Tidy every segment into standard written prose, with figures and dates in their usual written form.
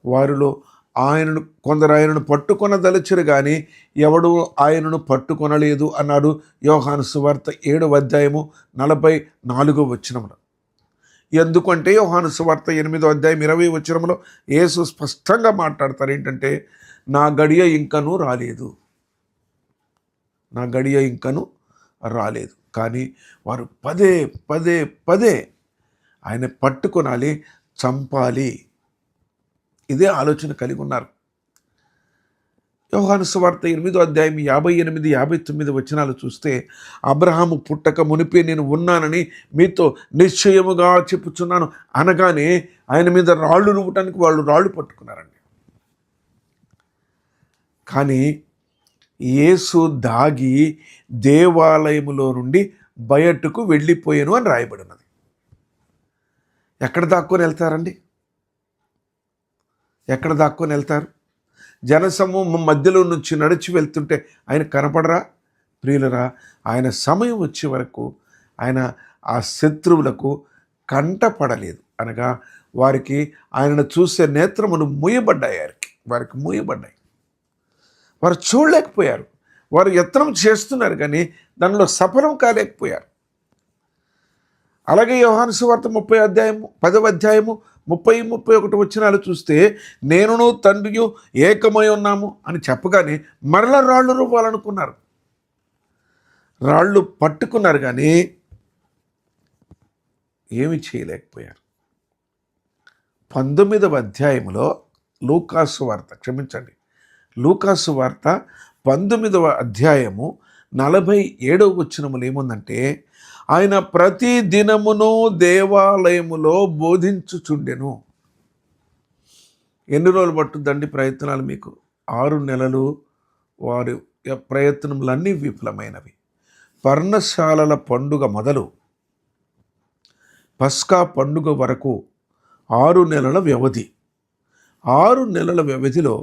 వారిలో కొందరు ఆయనను పట్టుకొనదలచరు కానీ ఎవడు ఆయనను పట్టుకొనలేదు అన్నాడు యోహాను సువార్త 7వ అధ్యాయము 44వ వచనంలో. ఎందుకంటే యోహాను సువార్త 8వ అధ్యాయం 20వ వచనంలో యేసు స్పష్టంగా మాట్లాడతారు ఏంటంటే, నా గడియ ఇంకనూ రాలేదు, నా గడియ ఇంకనూ రాలేదు. కానీ వారు పదే పదే పదే ఆయన పట్టుకొనాలి, చంపాలి, ఇదే ఆలోచన కలిగి ఉన్నారు. యోహాను సువార్త 8వ అధ్యాయం 58, 59 వచనాలు చూస్తే, అబ్రహాము పుట్టక మునిపే నేను ఉన్నానని మీతో నిశ్చయముగా చెప్పుచున్నాను అనగానే ఆయన మీద రాళ్ళు రువ్వటానికి వాళ్ళు రాళ్ళు పట్టుకున్నారండి. కానీ యేసు దాగి దేవాలయములో నుండి బయటకు వెళ్ళిపోయాను అని రాయబడినది. ఎక్కడ దాక్కొని వెళ్తారండి? ఎక్కడ దాక్కొని వెళ్తారు? జనసమూహం మధ్యలో నుంచి నడిచి వెళ్తుంటే ఆయన కనపడరా? ప్రియులరా, ఆయన సమయం వచ్చే వరకు ఆయన ఆ శత్రువులకు కంటపడలేదు. అనగా వారికి ఆయనను చూసే నేత్రములు మూయబడ్డాయి, వారికి మూయబడ్డాయి. వారు చూడలేకపోయారు. వారు యత్నం చేస్తున్నారు కానీ దానిలో సఫలం కాలేకపోయారు. అలాగే యోహాను సువార్త 10వ అధ్యాయము 30, 31 వచనాలు చూస్తే, నేనును తండ్రియు ఏకమై ఉన్నాము అని చెప్పగానే మరలా రాళ్ళు రువ్వాలనుకున్నారు. రాళ్ళు పట్టుకున్నారు కానీ ఏమి చేయలేకపోయారు. 19వ అధ్యాయంలో లూకాసు వార్త 19వ అధ్యాయము 47వ వచనములు ఏముందంటే, ఆయన ప్రతి దినమును దేవాలయములో బోధించుచుండెను. ఎన్ని రోజులు పట్టుద్దండి ప్రయత్నాలు మీకు? 6 నెలలు వారి ప్రయత్నములన్నీ విఫలమైనవి. పర్ణశాలల పండుగ మొదలు పస్కా పండుగ వరకు 6 నెలల వ్యవధి. 6 నెలల వ్యవధిలో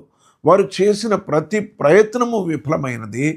వారు చేసిన ప్రతి ప్రయత్నము విఫలమైనది.